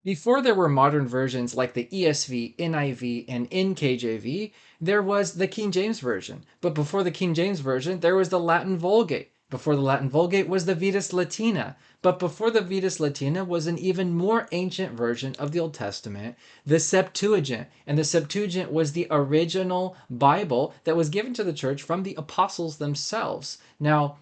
Before there were modern versions like the ESV, NIV, and NKJV, there was the King James Version. But before the King James Version, there was the Latin Vulgate. Before the Latin Vulgate was the Vetus Latina. But before the Vetus Latina was an even more ancient version of the Old Testament, the Septuagint. And the Septuagint was the original Bible that was given to the church from the apostles themselves. Now,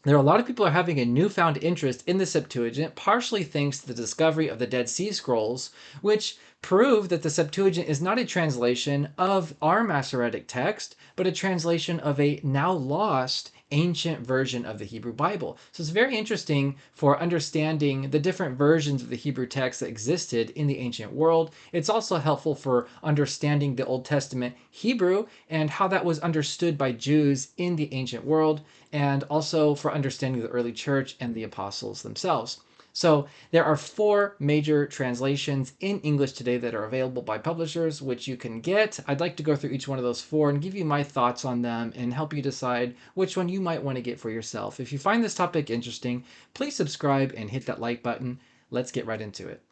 there are a lot of people are having a newfound interest in the Septuagint, partially thanks to the discovery of the Dead Sea Scrolls, which prove that the Septuagint is not a translation of our Masoretic text, but a translation of a now lost ancient version of the Hebrew Bible. So it's very interesting for understanding the different versions of the Hebrew text that existed in the ancient world. It's also helpful for understanding the Old Testament Hebrew and how that was understood by Jews in the ancient world, and also for understanding the early church and the apostles themselves. So there are 4 major translations in English today that are available by publishers, which you can get. I'd like to go through each one of those 4 and give you my thoughts on them and help you decide which one you might want to get for yourself. If you find this topic interesting, please subscribe and hit that like button. Let's get right into it.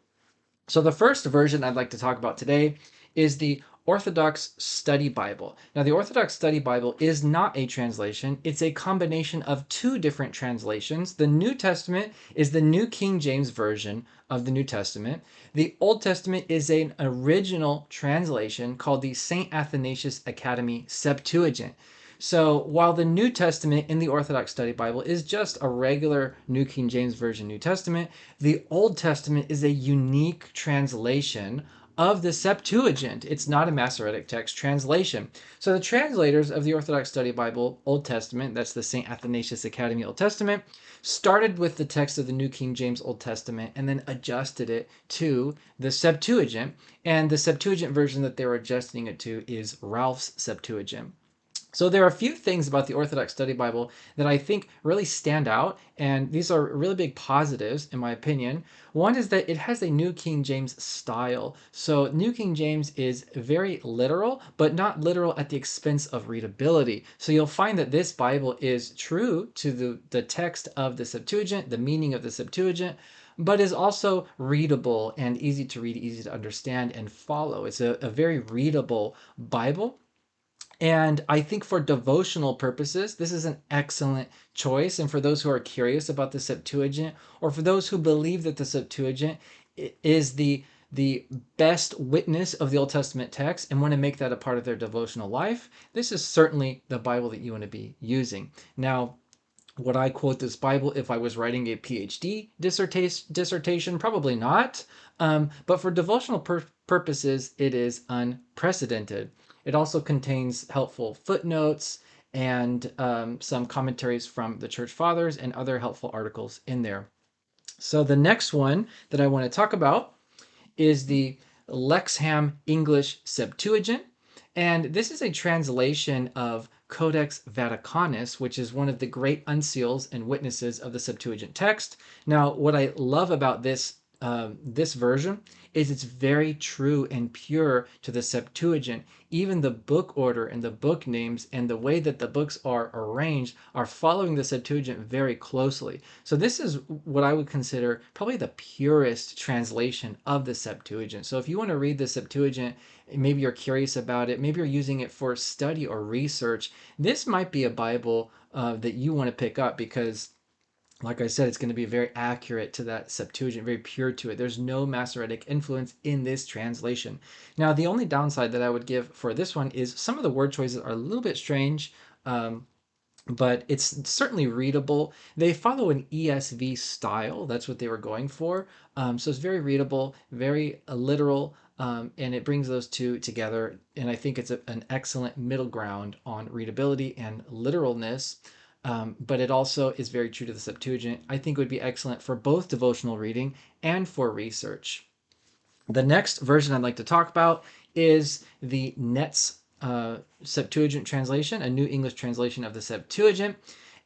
So the first version I'd like to talk about today is the Orthodox Study Bible. Now, the Orthodox Study Bible is not a translation. It's a combination of 2 different translations. The New Testament is the New King James Version of the New Testament. The Old Testament is an original translation called the St. Athanasius Academy Septuagint. So while the New Testament in the Orthodox Study Bible is just a regular New King James Version New Testament, the Old Testament is a unique translation of the Septuagint. It's not a Masoretic text translation. So the translators of the Orthodox Study Bible Old Testament, that's the St. Athanasius Academy Old Testament, started with the text of the New King James Old Testament and then adjusted it to the Septuagint. And the Septuagint version that they were adjusting it to is Ralph's Septuagint. So there are a few things about the Orthodox Study Bible that I think really stand out, and these are really big positives in my opinion. One is that it has a New King James style. So New King James is very literal, but not literal at the expense of readability. So you'll find that this Bible is true to the text of the Septuagint, the meaning of the Septuagint, but is also readable and easy to read, easy to understand and follow. It's a very readable Bible. And I think for devotional purposes, this is an excellent choice. And for those who are curious about the Septuagint, or for those who believe that the Septuagint is the best witness of the Old Testament text and want to make that a part of their devotional life, this is certainly the Bible that you want to be using. Now, would I quote this Bible if I was writing a PhD dissertation? Probably not. But for devotional purposes, it is unprecedented. It also contains helpful footnotes and some commentaries from the church fathers and other helpful articles in there. So the next one that I want to talk about is the Lexham English Septuagint. And this is a translation of Codex Vaticanus, which is one of the great unseals and witnesses of the Septuagint text. Now, what I love about this version is it's very true and pure to the Septuagint. Even the book order and the book names and the way that the books are arranged are following the Septuagint very closely. So this is what I would consider probably the purest translation of the Septuagint. So if you want to read the Septuagint, maybe you're curious about it, maybe you're using it for study or research, this might be a Bible that you want to pick up because, like I said, it's going to be very accurate to that Septuagint, very pure to it. There's no Masoretic influence in this translation. Now, the only downside that I would give for this one is some of the word choices are a little bit strange, but it's certainly readable. They follow an ESV style. That's what they were going for. So it's very readable, very literal, and it brings those 2 together. And I think it's an excellent middle ground on readability and literalness. But it also is very true to the Septuagint. I think it would be excellent for both devotional reading and for research. The next version I'd like to talk about is the Netz Septuagint translation, a New English translation of the Septuagint.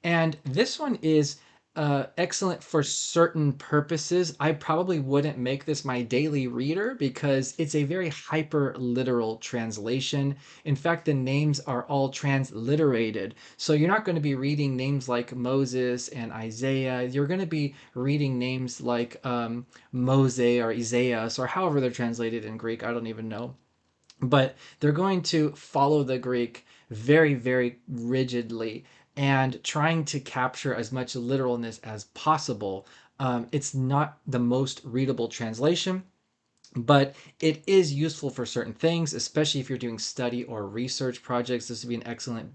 And this one is excellent for certain purposes. I probably wouldn't make this my daily reader because it's a very hyper literal translation. In fact, the names are all transliterated. So you're not going to be reading names like Moses and Isaiah. You're going to be reading names like Mose or Isaias or however they're translated in Greek. I don't even know, but they're going to follow the Greek very, very rigidly and trying to capture as much literalness as possible. It's not the most readable translation, but it is useful for certain things, especially if you're doing study or research projects. This would be an excellent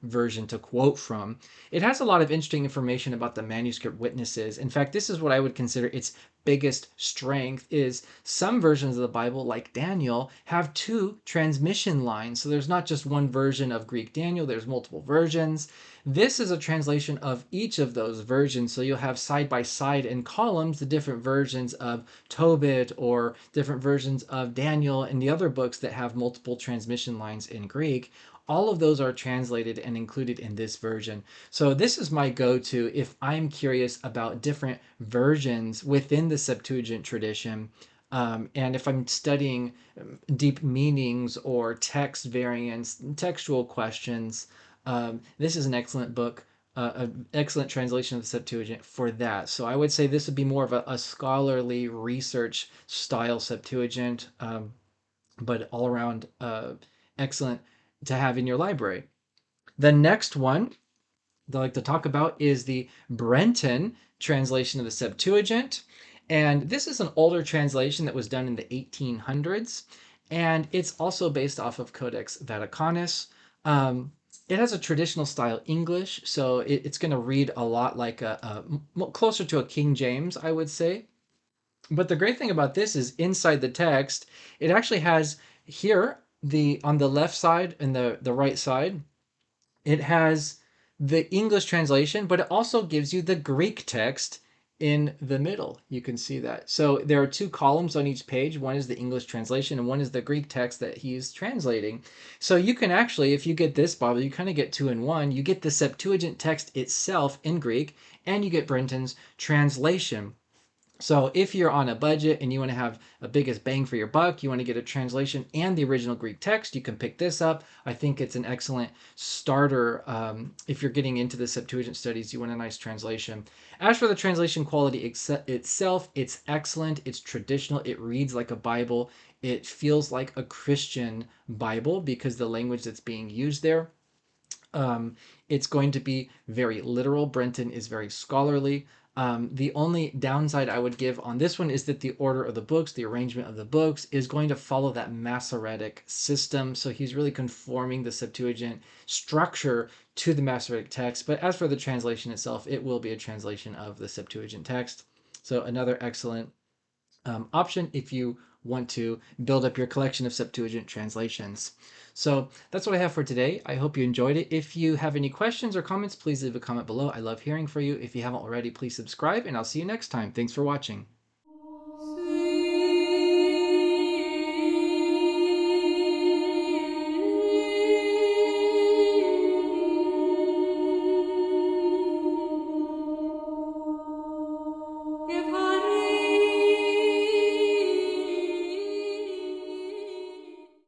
version to quote from. It has a lot of interesting information about the manuscript witnesses. In fact, this is what I would consider its biggest strength is some versions of the Bible, like Daniel, have two transmission lines. So there's not just one version of Greek Daniel, there's multiple versions. This is a translation of each of those versions. So you'll have side by side in columns the different versions of Tobit or different versions of Daniel and the other books that have multiple transmission lines in Greek. All of those are translated and included in this version. So this is my go-to if I'm curious about different versions within the Septuagint tradition. And if I'm studying deep meanings or text variants, textual questions, this is an excellent book, an excellent translation of the Septuagint for that. So I would say this would be more of a scholarly research style Septuagint, but all around excellent to have in your library. The next one that I like to talk about is the Brenton translation of the Septuagint. And this is an older translation that was done in the 1800s. And it's also based off of Codex Vaticanus. It has a traditional style English, so it's going to read a lot like closer to a King James, I would say. But the great thing about this is inside the text, it actually has here the on the left side and the right side, it has the English translation, but it also gives you the Greek text in the middle. You can see that. So there are two columns on each page. One is the English translation and one is the Greek text that he's translating. So you can actually, if you get this Bible, you kind of get two in one. You get the Septuagint text itself in Greek and you get Brenton's translation. So if you're on a budget and you want to have a biggest bang for your buck, you want to get a translation and the original Greek text, you can pick this up. I think it's an excellent starter. If you're getting into the Septuagint studies, you want a nice translation. As for the translation quality itself, it's excellent. It's traditional. It reads like a Bible. It feels like a Christian Bible because the language that's being used there. It's going to be very literal. Brenton is very scholarly. The only downside I would give on this one is that the order of the books, the arrangement of the books, is going to follow that Masoretic system. So he's really conforming the Septuagint structure to the Masoretic text. But as for the translation itself, it will be a translation of the Septuagint text. So another excellent option if you want to build up your collection of Septuagint translations. So that's what I have for today. I hope you enjoyed it. If you have any questions or comments, please leave a comment below. I love hearing from you. If you haven't already, please subscribe, and I'll see you next time. Thanks for watching.